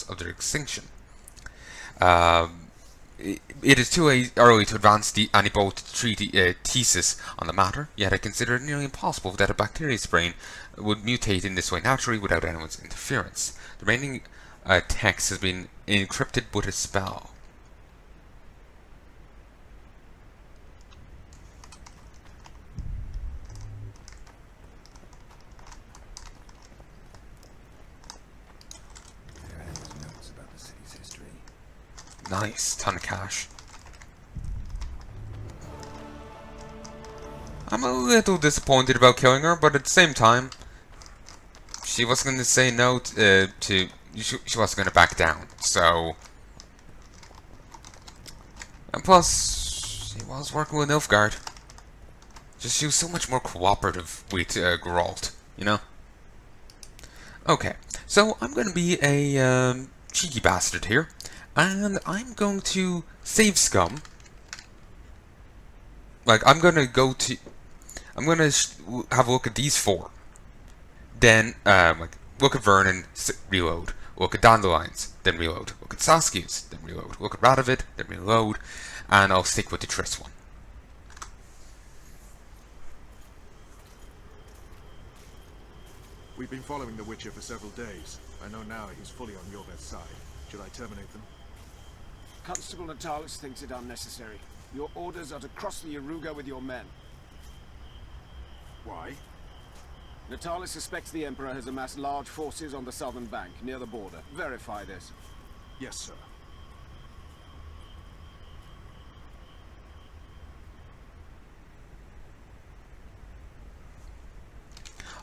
threats of their extinction. It is too early to advance any bold thesis on the matter, yet I consider it nearly impossible that a bacteria's brain would mutate in this way naturally without anyone's interference. The remaining text has been encrypted with a spell. Notes about the city's history. Nice, ton of cash. I'm a little disappointed about killing her, but at the same time, she wasn't going to say no she wasn't going to back down, so... And plus, she was working with Nilfgaard. Just she was so much more cooperative with Geralt, you know? Okay, so I'm going to be a cheeky bastard here, and I'm going to save Scum. Like, I'm going to have a look at these four. Then, like, look at Vernon, reload. Look at Dandelions, then reload. Look at Saskia's, then reload. Look at Radovid, then reload. And I'll stick with the Triss one. We've been following the Witcher for several days. I know now he's fully on your best side. Should I terminate them? Constable Natalis thinks it unnecessary. Your orders are to cross the Yaruga with your men. Why? Natalis suspects the Emperor has amassed large forces on the southern bank, near the border. Verify this. Yes, sir.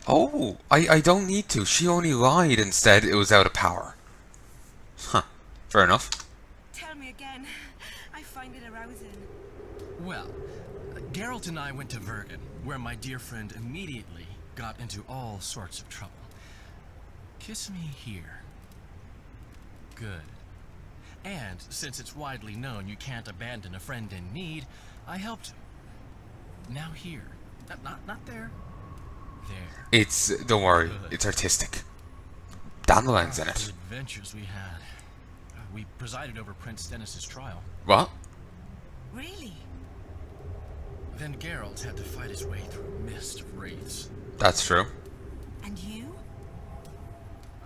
Oh, I don't need to. She only lied and said it was out of power. Huh. Fair enough. Tell me again. I find it arousing. Well, Geralt and I went to Vergen, where my dear friend immediately got into all sorts of trouble. Kiss me here. Good. And since it's widely known you can't abandon a friend in need, I helped him. Now here. Not there. There. It's, don't worry, Good. it's artistic. Dandelion's in The it. adventures we had. We presided over Prince Dennis's trial. What? Really? Then Geralt had to fight his way through a mist of wraiths. That's true. And you?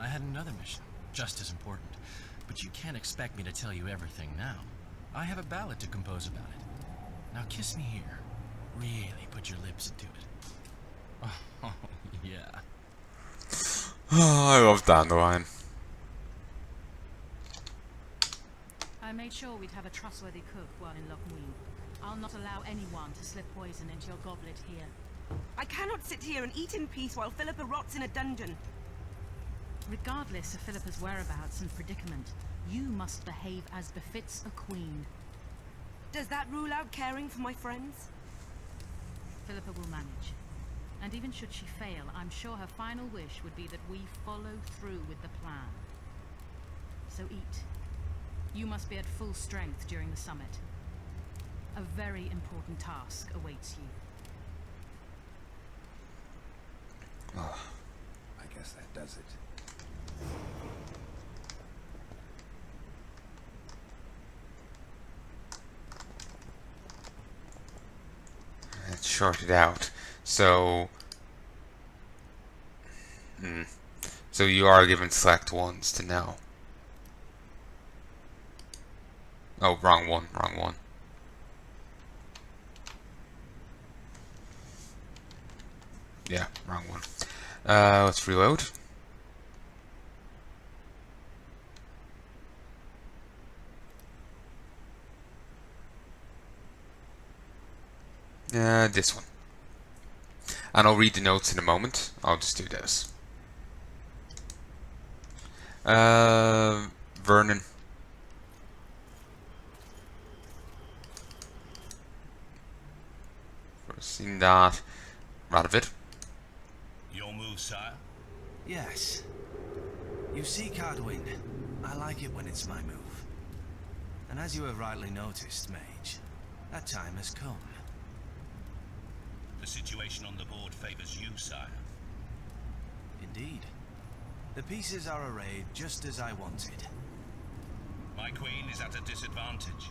I had another mission, just as important. But you can't expect me to tell you everything now. I have a ballad to compose about it. Now kiss me here. Really put your lips into it. Oh, yeah. I love Dandelion. I made sure we'd have a trustworthy cook while in Lochmuir. I'll not allow anyone to slip poison into your goblet here. I cannot sit here and eat in peace while Philippa rots in a dungeon. Regardless of Philippa's whereabouts and predicament, you must behave as befits a queen. Does that rule out caring for my friends? Philippa will manage. And even should she fail, I'm sure her final wish would be that we follow through with the plan. So eat. You must be at full strength during the summit. A very important task awaits you. Oh, I guess that does it. Let's short it out. So... So you are given select ones to know. Oh, wrong one, wrong one. Yeah, wrong one. Let's reload. This one. And I'll read the notes in a moment. I'll just do this. Vernon. Seen that. Radovid. Your move, sire? Yes. You see, Cardwin, I like it when it's my move. And as you have rightly noticed, Mage, that time has come. The situation on the board favors you, sire. Indeed. The pieces are arrayed just as I wanted. My queen is at a disadvantage.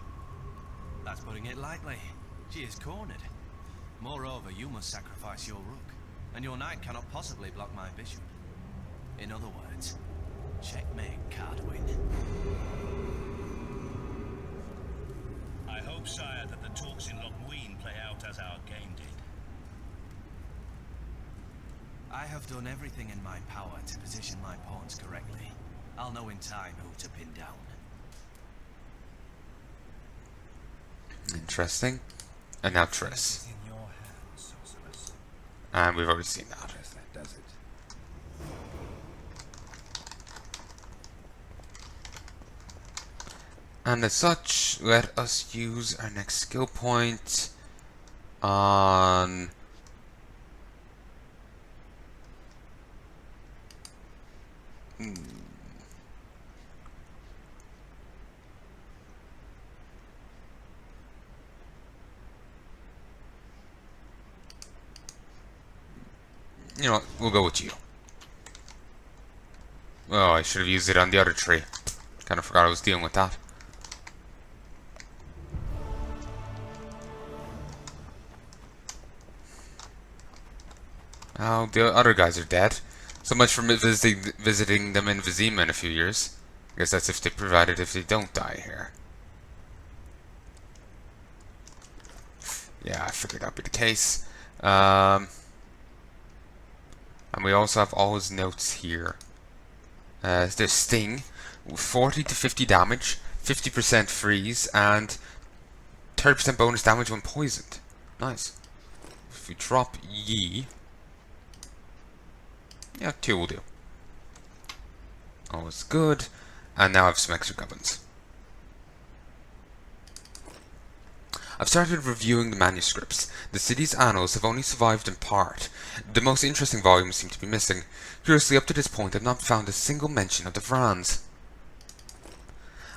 That's putting it lightly. She is cornered. Moreover, you must sacrifice your rook, and your knight cannot possibly block my bishop. In other words, checkmate, Cardwin. I hope, sire, that the talks in Lochmuin play out as our game did. I have done everything in my power to position my pawns correctly. I'll know in time who to pin down. Interesting. And now Triss. And we've already seen that. Guess that does it. And as such, let us use our next skill point on... You know what, we'll go with you. Oh, I should have used it on the other tree. Kind of forgot I was dealing with that. Oh, the other guys are dead. So much for me visiting them in Vizima in a few years. I guess that's if they don't die here. Yeah, I figured that'd be the case. And we also have all his notes here. There's Sting, 40 to 50 damage, 50% freeze, and 30% bonus damage when poisoned. Nice. If we drop Yi... Yeah, 2 will do. Always good. And now I have some extra gubbins. I've started reviewing the manuscripts. The city's annals have only survived in part. The most interesting volumes seem to be missing. Curiously, up to this point, I've not found a single mention of the Vrans.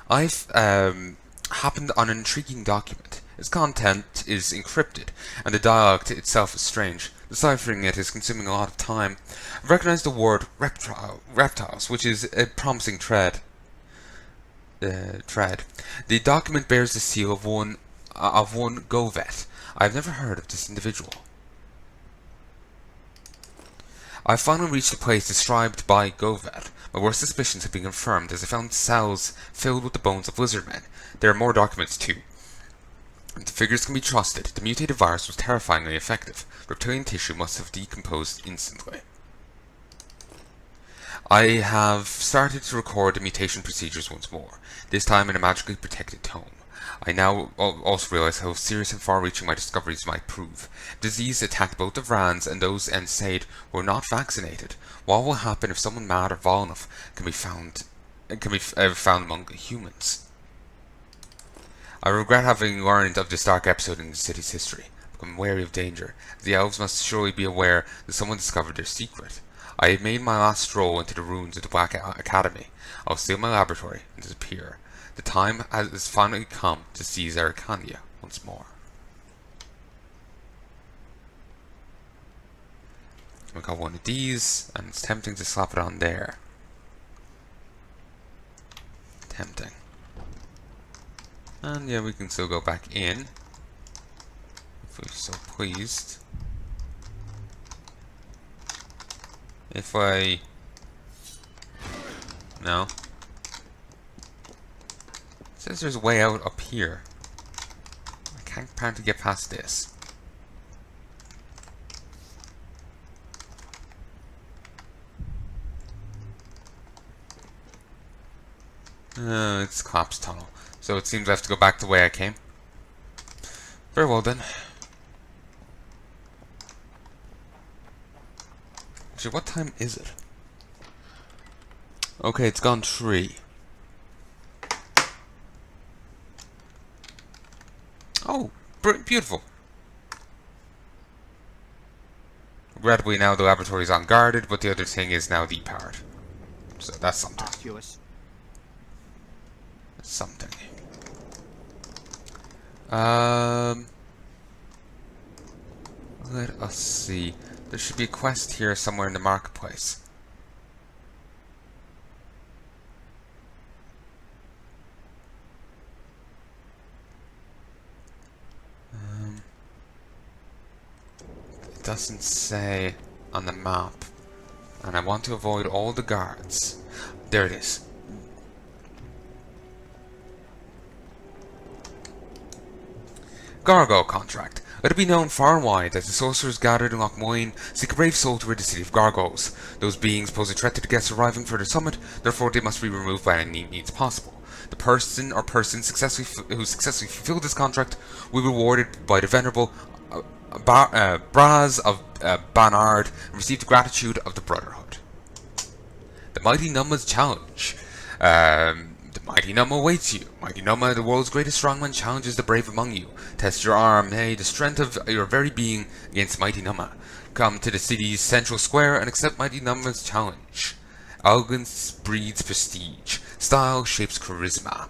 I've happened on an intriguing document. Its content is encrypted, and the dialect itself is strange. Deciphering it is consuming a lot of time. I've recognized the word reptiles, which is a promising thread. The document bears the seal of one Govet. I've never heard of this individual. I finally reached the place described by Govet. My worst suspicions have been confirmed as I found cells filled with the bones of lizardmen. There are more documents too. The figures can be trusted. The mutated virus was terrifyingly effective. Reptilian tissue must have decomposed instantly. I have started to record the mutation procedures once more, this time in a magically protected tome. I now also realize how serious and far-reaching my discoveries might prove. Disease attacked both the Vrans and those Ensaid who were not vaccinated. What will happen if someone mad or vile enough can be found among humans? I regret having learned of this dark episode in the city's history. I'm wary of danger. The elves must surely be aware that someone discovered their secret. I have made my last stroll into the ruins of the Black Academy. I'll steal my laboratory and disappear. The time has finally come to seize Arcania once more. I got one of these, and it's tempting to slap it on there. Tempting. And yeah, we can still go back in, if we're so pleased. If I... No. It says there's a way out up here. I can't apparently get past this. It's collapsed tunnel. So it seems I have to go back the way I came. Very well then. Actually, what time is it? Okay, it's gone 3. Oh, beautiful. Regrettably now the laboratory is unguarded, but the other thing is now depowered. So that's something. That's something. Let us see. There should be a quest here somewhere in the marketplace. doesn't say on the map. And I want to avoid all the guards. There it is. Gargoyle contract. Let it be known far and wide that the sorcerers gathered in Loch Moyne seek a brave soul to rid the city of gargoyles. Those beings pose a threat to the guests arriving for the summit, therefore they must be removed by any means possible. The person or persons who successfully fulfilled this contract will be rewarded by the venerable Braz of Banard and receive the gratitude of the Brotherhood. The Mighty Numma's Challenge. The Mighty Numma awaits you. Mighty Numma, the world's greatest strongman, challenges the brave among you. Test your arm, nay, the strength of your very being against Mighty Numma. Come to the city's central square and accept Mighty Numma's challenge. Elegance breeds prestige. Style shapes charisma.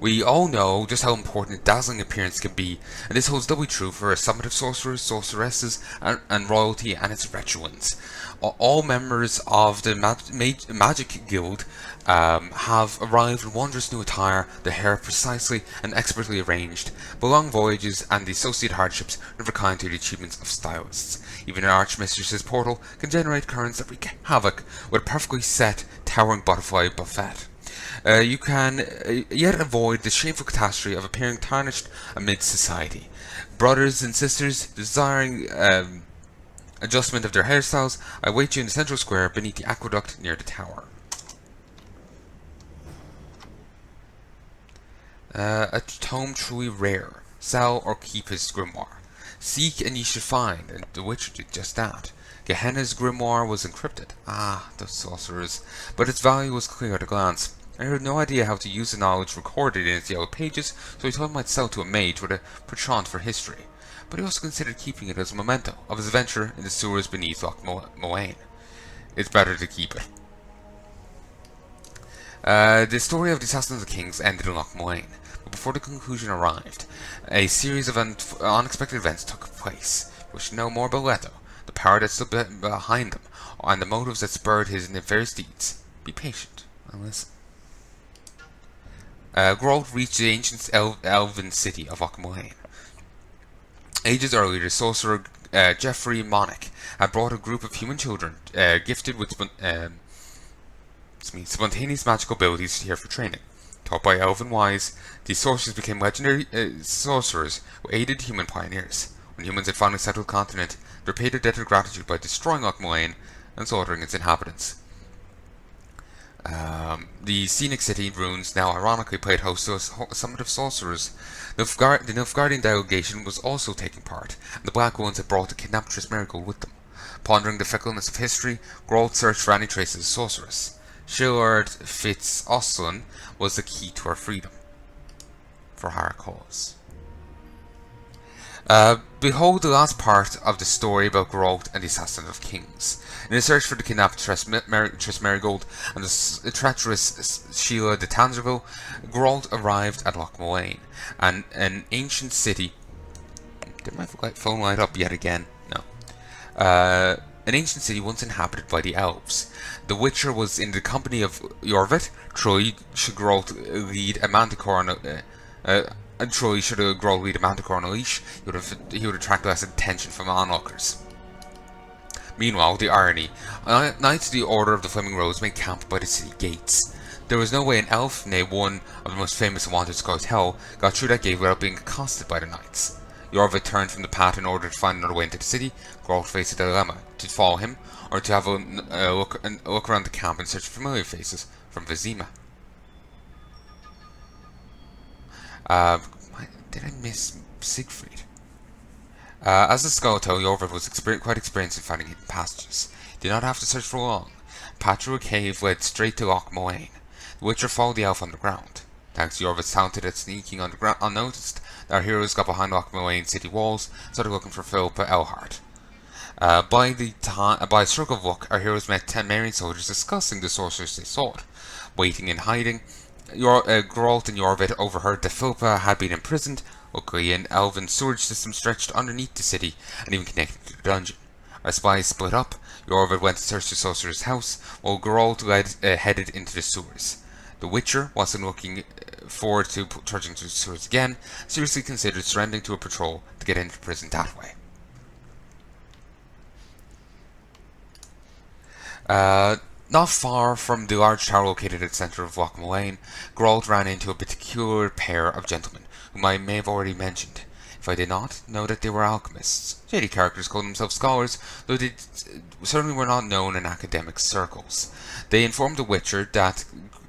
We all know just how important a dazzling appearance can be, and this holds doubly true for a summit of sorcerers, sorceresses, and royalty and its veterans. All members of the Magic Guild have arrived in wondrous new attire, their hair precisely and expertly arranged, but long voyages and the associated hardships never kind to the achievements of stylists. Even an Archmistress's portal can generate currents that wreak havoc with a perfectly set, towering butterfly buffet. You can yet avoid the shameful catastrophe of appearing tarnished amidst society. Brothers and sisters desiring adjustment of their hairstyles, I await you in the central square beneath the aqueduct near the tower. A tome truly rare. Sell or keep his grimoire. Seek and ye should find, and the Witcher did just that. Gehenna's grimoire was encrypted. Ah, those sorcerers. But its value was clear at a glance. I had no idea how to use the knowledge recorded in its yellow pages, so he thought I might sell to a mage with a penchant for history. But he also considered keeping it as a memento of his adventure in the sewers beneath Loch Moyne. It's better to keep it. The story of the Assassin of the Kings ended in Loch Moyne, but before the conclusion arrived, a series of unexpected events took place. We should know more about Leto, the power that stood behind them, and the motives that spurred his nefarious deeds. Be patient and listen. Geralt reached the ancient elven city of Loch Moyne. Ages earlier, the sorcerer Geoffrey Monarch had brought a group of human children gifted with spontaneous magical abilities here for training. Taught by elven wise, these sorcerers became legendary sorcerers who aided human pioneers. When humans had finally settled the continent, they repaid their debt of gratitude by destroying Loch Moyne and slaughtering its inhabitants. The scenic city ruins now ironically played host to a summit of sorcerers. The Nilfgaardian delegation was also taking part, and the Black Ones had brought the kidnapped Marigold with them. Pondering the fickleness of history, Geralt searched for any traces of sorceress. Shillard Fitz-Oslan was the key to our freedom. For higher cause. Behold the last part of the story about Geralt and the Assassin of Kings. In a search for the kidnapped Triss Marigold and the treacherous Sheila de Tangerville, Geralt arrived at Loch Moyne, an ancient city. Did my phone light up yet again? No. An ancient city once inhabited by the elves. The Witcher was in the company of Jorvit. Troy should Geralt lead a manticore on and Troy should Geralt lead a manticore on a leash. He would attract less attention from onlookers. Meanwhile, the irony. Knights of the Order of the Flaming Rose made camp by the city gates. There was no way an elf, nay one of the most famous and wanted Scoia'tael, got through that gate without being accosted by the knights. Jorvit turned from the path in order to find another way into the city. Geralt faced a dilemma: to follow him, or to have a look around the camp and search for familiar faces from Vizima. Did I miss Siegfried? As a Scoia'tael, Jorvit was quite experienced in finding hidden passages. He did not have to search for long. The path through a cave led straight to Loch Moyne. The Witcher followed the elf underground. Thanks to Jorvit's talented at sneaking underground unnoticed, our heroes got behind Loch Moyne city walls and started looking for Phillip and I'm. By a stroke of luck, our heroes met 10 Marian soldiers discussing the sorcerers they sought. Waiting and hiding, Geralt and Jorvit overheard that Philippa had been imprisoned. Luckily, an elven sewage system stretched underneath the city and even connected to the dungeon. Our spies split up. Jorvit went to search the sorcerer's house, while Geralt headed into the sewers. The Witcher, wasn't looking forward to trudging through the sewers again, seriously considered surrendering to a patrol to get into prison that way. Not far from the large tower located at the centre of Loch Mullane, Geralt ran into a particular pair of gentlemen, whom I may have already mentioned. If I did not, know that they were alchemists. Shady characters called themselves scholars, though they certainly were not known in academic circles. They informed the Witcher that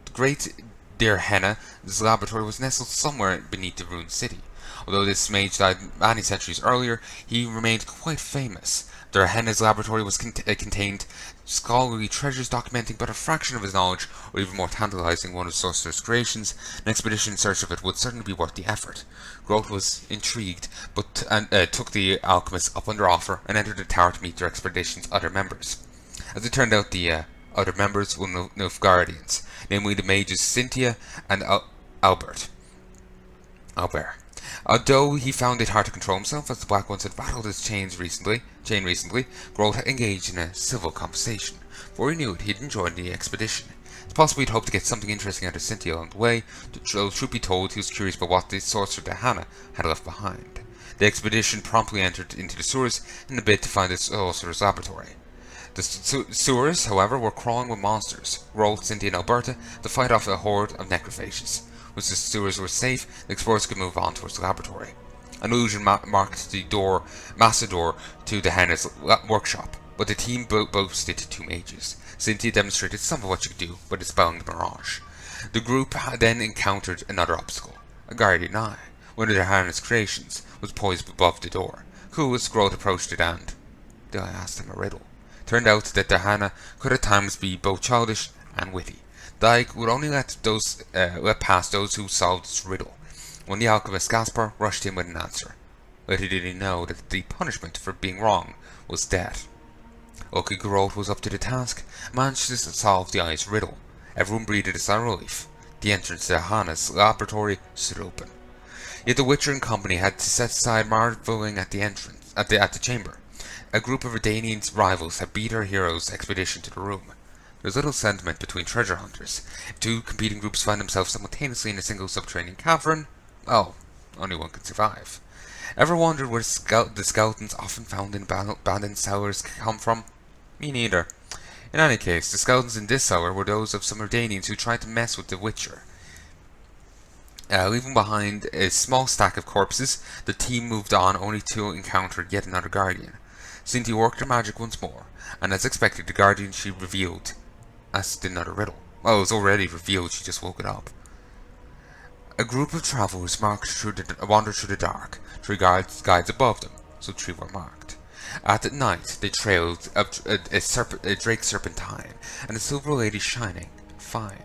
the great Dearhenna's laboratory was nestled somewhere beneath the ruined city. Although this mage died many centuries earlier, he remained quite famous. Dearhenna's laboratory was contained scholarly treasures documenting but a fraction of his knowledge, or even more tantalizing, one of Sorcerer's creations. An expedition in search of it would certainly be worth the effort. Geralt was intrigued, but took the alchemists up under offer and entered the tower to meet their expedition's other members. As it turned out, the other members were Nilfgaardians, namely the mages Cynthia and Albert. Although he found it hard to control himself, as the Black Ones had rattled his chain recently, Geralt had engaged in a civil conversation. Before he knew it, he had joined the expedition. It's possible he'd hoped to get something interesting out of Cynthia along the way, though truth be told, he was curious about what the sorcerer Dearhenna had left behind. The expedition promptly entered into the sewers in a bid to find the sorcerer's laboratory. The sewers, however, were crawling with monsters. Geralt, Cynthia, and Alberta had to fight off a horde of necrophages. Once the sewers were safe, the explorers could move on towards the laboratory. An illusion marked the massive door to Dearhenna's workshop, but the team boasted 2 mages. Cynthia demonstrated some of what she could do by dispelling the mirage. The group then encountered another obstacle, a guardian eye. One of Dearhenna's creations was poised above the door. Cool as Geralt approached it and I asked him a riddle. Turned out that Dearhenna could at times be both childish and witty. The eye would only let past those who solved its riddle. When the alchemist Gaspar rushed in with an answer, little did he know that the punishment for being wrong was death. Lucky Geralt was up to the task, managed to solve the eye's riddle. Everyone breathed a sigh of relief. The entrance to Dearhenna's laboratory stood open. Yet the Witcher and company had to set aside marveling at the entrance at the chamber. A group of Redanian rivals had beat our hero's expedition to the room. There was little sentiment between treasure hunters. If 2 competing groups find themselves simultaneously in a single subterranean cavern, well, only one can survive. Ever wondered where the skeletons often found in abandoned cellars come from? Me neither. In any case, the skeletons in this cellar were those of some Redanians who tried to mess with the Witcher. Leaving behind a small stack of corpses, the team moved on only to encounter yet another guardian. Cynthia worked her magic once more, and as expected, the guardian she revealed asked another riddle. Well, it was already revealed, she just woke it up. A group of travellers wandered through the dark, 3 guides above them, so 3 were marked. At night, they trailed a drake serpentine, and a silver lady shining fine.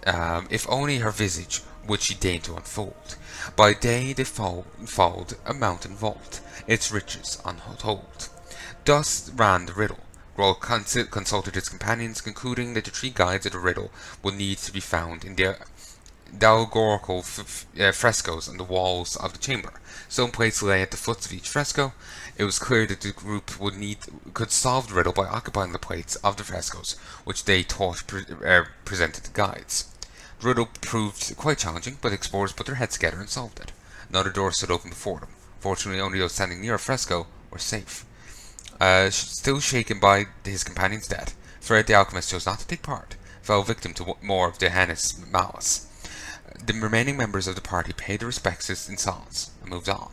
If only her visage would she deign to unfold. By day they followed a mountain vault, its riches untold. Thus ran the riddle. Geralt consulted his companions, concluding that the 3 guides of the riddle would need to be found in the allegorical frescoes on the walls of the chamber. Some plates lay at the foots of each fresco. It was clear that the group could solve the riddle by occupying the plates of the frescoes, which they thought presented the guides. The riddle proved quite challenging, but the explorers put their heads together and solved it. Another door stood open before them. Fortunately, only those standing near a fresco were safe. Still shaken by his companion's death, Fred the alchemist chose not to take part, fell victim to more of Dearhenna's malice. The remaining members of the party paid their respects in silence and moved on.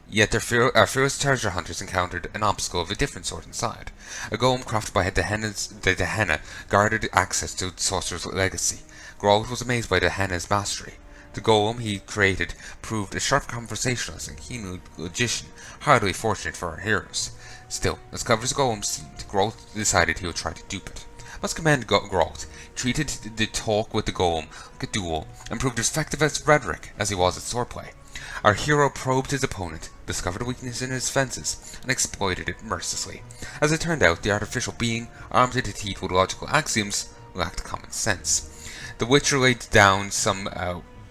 Yet their fearless treasure hunters encountered an obstacle of a different sort inside. A golem crafted by Dearhenna guarded access to the sorcerer's legacy. Geralt was amazed by Dearhenna's mastery. The golem he created proved a sharp conversationalist and keen logician, hardly fortunate for our heroes. Still, as clever as the golem seemed, Geralt decided he would try to dupe it. Must commend Geralt. Treated the talk with the golem like a duel, and proved as effective as rhetoric as he was at swordplay. Our hero probed his opponent, discovered a weakness in his defenses, and exploited it mercilessly. As it turned out, the artificial being, armed to the teeth with logical axioms, lacked common sense. The Witcher laid down some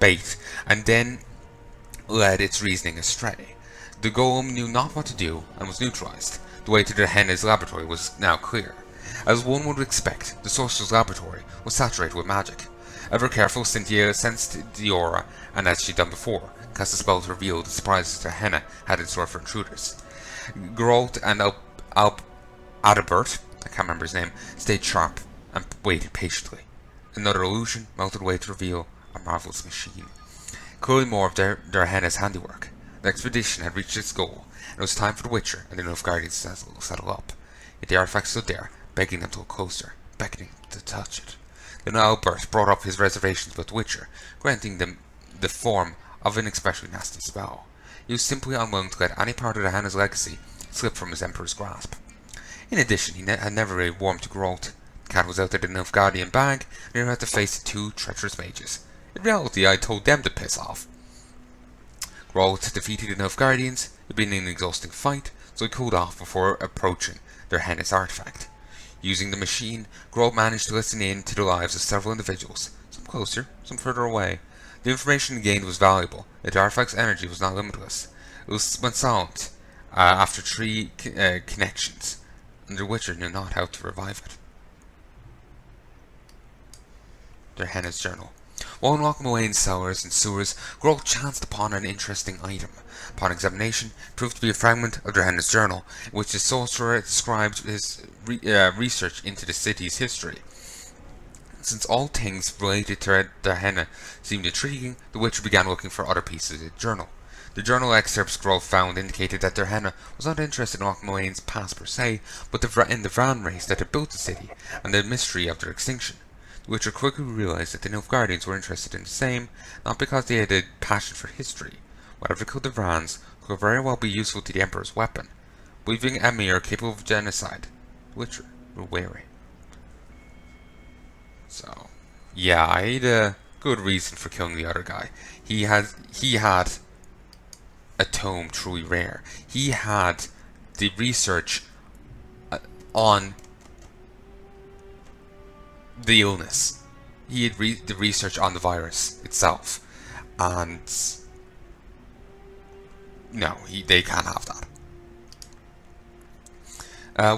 bait, and then led its reasoning astray. The golem knew not what to do, and was neutralized. The way to Dearhenna's laboratory was now clear. As one would expect, the sorcerer's laboratory was saturated with magic. Ever careful, Cynthia sensed the aura, and as she'd done before, cast a spell to reveal the surprises Dearhenna had in store for intruders. Geralt and Adalbert I can't remember his name, stayed sharp and waited patiently. Another illusion melted away to reveal a marvelous machine. Clearly more of Dearhenna's handiwork. The expedition had reached its goal, and it was time for the Witcher and the Nilfgaardians to settle up. Yet the artifact stood there, begging them to look closer, beckoning to touch it. Then Albert brought up his reservations about the Witcher, granting them the form of an especially nasty spell. He was simply unwilling to let any part of Dearhenna's legacy slip from his Emperor's grasp. In addition, he had never really warmed to Geralt. The cat was out there in the Nilfgaardian bag, and he had to face the two treacherous mages. In reality, I told them to piss off. Geralt defeated the Nilfgaardians. It had been an exhausting fight, so he cooled off before approaching Dearhenna's artifact. Using the machine, Geralt managed to listen in to the lives of several individuals, some closer, some further away. The information he gained was valuable, yet the artifact's energy was not limitless. It went silent after 3 connections, and the Witcher knew not how to revive it. Dearhenna's journal. While walking away in cellars and sewers, Geralt chanced upon an interesting item. Upon examination, it proved to be a fragment of Dearhenna's journal, in which the sorcerer described his research into the city's history. Since all things related to Dearhenna seemed intriguing, the Witcher began looking for other pieces of the journal. The journal excerpts Geralt found indicated that Dearhenna was not interested in Lochmawain's past per se, but in the Vran race that had built the city, and the mystery of their extinction. The Witcher quickly realized that the Nilfgaardians were interested in the same, not because they had a passion for history. Whatever killed the Vrans could very well be useful to the Emperor's weapon. Believing Emir capable of genocide, the Witcher were wary. So, yeah, I had a good reason for killing the other guy. He had a tome truly rare. He had the research on the illness. He had the research on the virus itself, and no, they can't have that.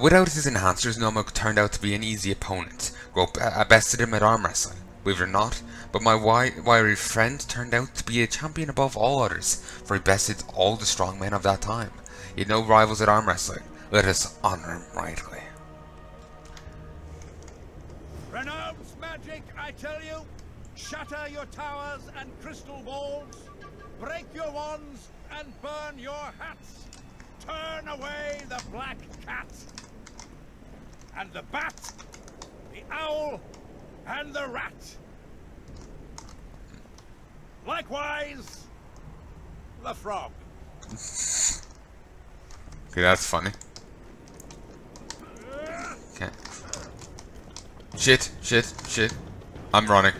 Without his enhancers, Noma turned out to be an easy opponent. Geralt bested him at arm wrestling, believe it or not, but my wiry friend turned out to be a champion above all others, for he bested all the strong men of that time. He had no rivals at arm wrestling. Let us honor him rightly. Renounce magic, I tell you! Shatter your towers and crystal balls! Break your wands and burn your hats! Turn away the black cat! And the bat! The owl! And the rat! Likewise, the frog. Okay, that's funny. Okay. Shit. I'm running.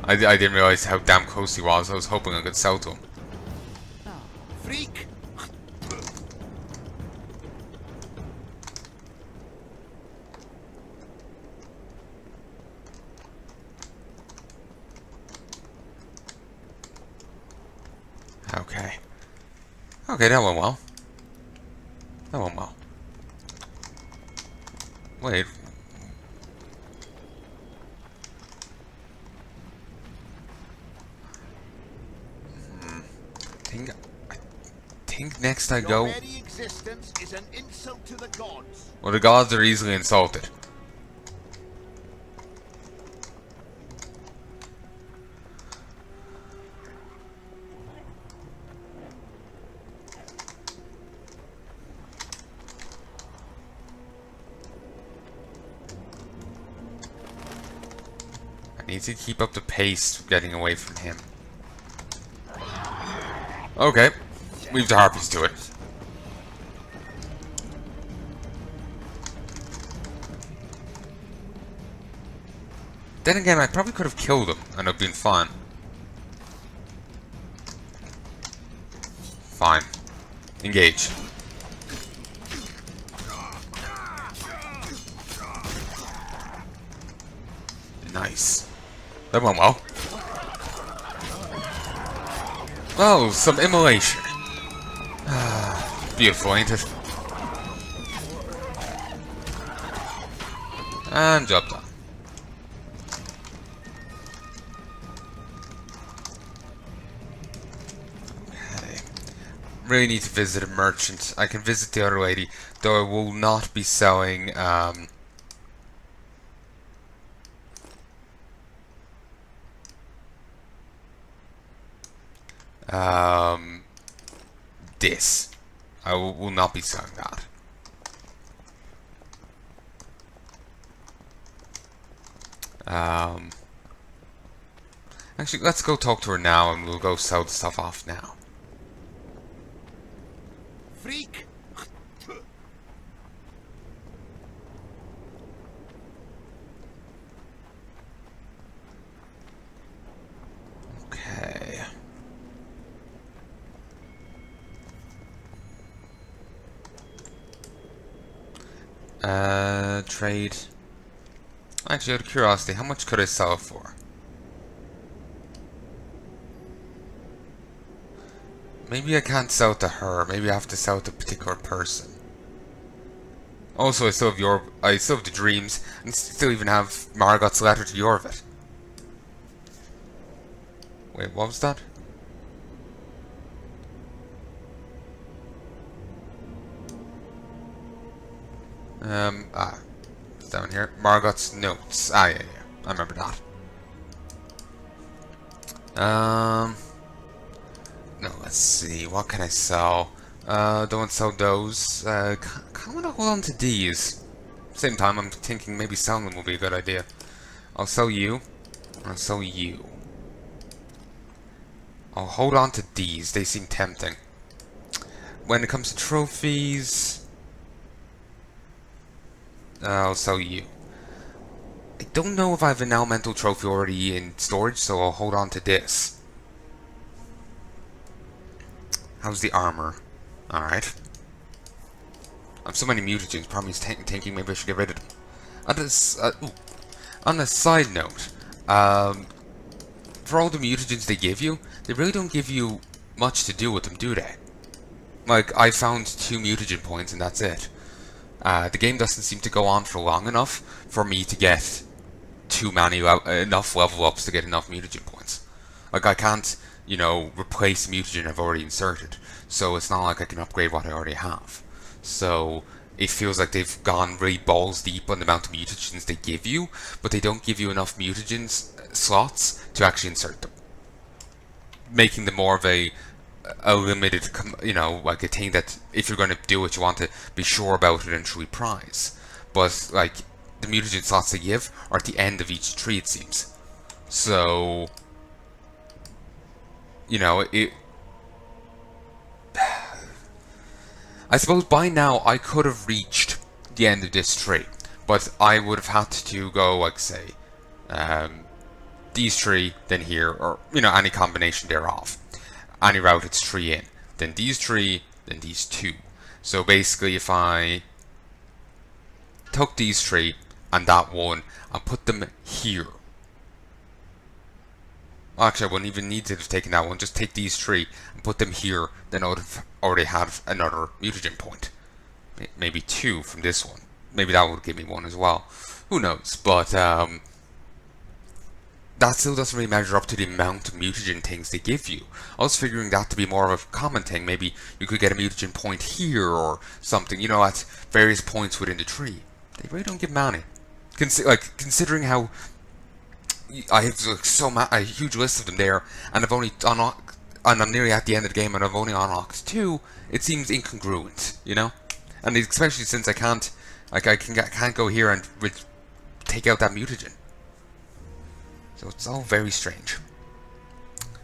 I didn't realize how damn close he was. I was hoping I could sell to him. Freak! Okay, that went well. Wait. I think next I go. Your very existence is an insult to the gods. Well, the gods are easily insulted. I need to keep up the pace of getting away from him. Okay, leave the harpies to it. Then again, I probably could have killed him and it would have been fine. Fine. Engage. Nice. That went well. Oh, some immolation. Beautiful, ain't it? And job done. Okay. really need to visit a merchant. I can visit the other lady, though I will not be selling this. I will not be selling that. Actually, let's go talk to her now, and we'll go sell the stuff off now. Freak! Okay. Trade. Actually, out of curiosity, how much could I sell it for? Maybe I can't sell it to her. Maybe I have to sell it to a particular person. Also, I still have the dreams, and still even have Margot's letter to Yorvit. Wait, what was that? It's down here. Margot's notes. Yeah, I remember that. No, let's see. What can I sell? Don't want to sell those. Kind of want to hold on to these. Same time, I'm thinking maybe selling them will be a good idea. I'll sell you. I'll sell you. I'll hold on to these. They seem tempting. When it comes to trophies, I'll sell you. I don't know if I have an elemental trophy already in storage, so I'll hold on to this. How's the armor? Alright. I have so many mutagens, probably thinking maybe I should get rid of them. On a side note, for all the mutagens they give you, they really don't give you much to do with them, do they? Like, I found 2 mutagen points and that's it. The game doesn't seem to go on for long enough for me to get enough level ups to get enough mutagen points. Like, I can't, you know, replace mutagen I've already inserted, so it's not like I can upgrade what I already have. So it feels like they've gone really balls deep on the amount of mutagens they give you, but they don't give you enough mutagens slots to actually insert them, making them more of a limited, you know, like a thing that if you're going to do it, you want to be sure about it and truly prize. But like the mutagen slots they give are at the end of each tree, it seems. So, you know, I suppose by now I could have reached the end of this tree, but I would have had to go, like, say, these 3, then here, or, you know, any combination thereof. Any route it's 3 in. Then these 3, then these 2. So basically, if I took these 3 and that one and put them here. Actually, I wouldn't even need to have taken that one. Just take these 3 and put them here. Then I would have already had another mutagen point. Maybe 2 from this one. Maybe that would give me 1 as well. Who knows? But that still doesn't really measure up to the amount of mutagen things they give you. I was figuring that to be more of a common thing. Maybe you could get a mutagen point here or something, you know, at various points within the tree. They really don't give many. Considering how I have like a huge list of them there, and I've only unlocked, and I'm nearly at the end of the game, and I've only unlocked 2. It seems incongruent, you know, and especially since I can't go here and take out that mutagen. So it's all very strange.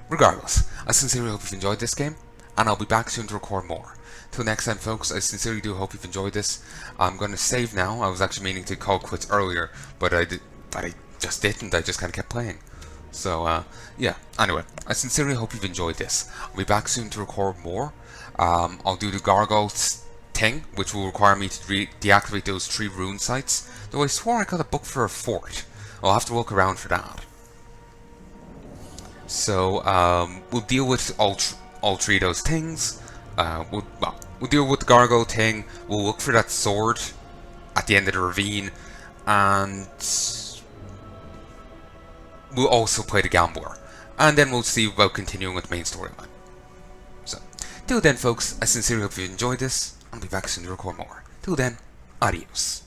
Regardless, I sincerely hope you've enjoyed this game, and I'll be back soon to record more. Till next time, folks, I sincerely do hope you've enjoyed this. I'm going to save now. I was actually meaning to call quits earlier, but I just didn't. I just kind of kept playing. So, yeah. Anyway, I sincerely hope you've enjoyed this. I'll be back soon to record more. I'll do the gargoyle thing, which will require me to deactivate those 3 rune sites. Though I swore I got a book for a fort. I'll have to look around for that. So, we'll deal with all 3 of those things. We'll deal with the gargoyle thing. We'll look for that sword at the end of the ravine, and we'll also play the gambler. And then we'll see about continuing with the main storyline. So, Till then, folks, I sincerely hope you enjoyed this. I'll be back soon to record more. Till then, adios.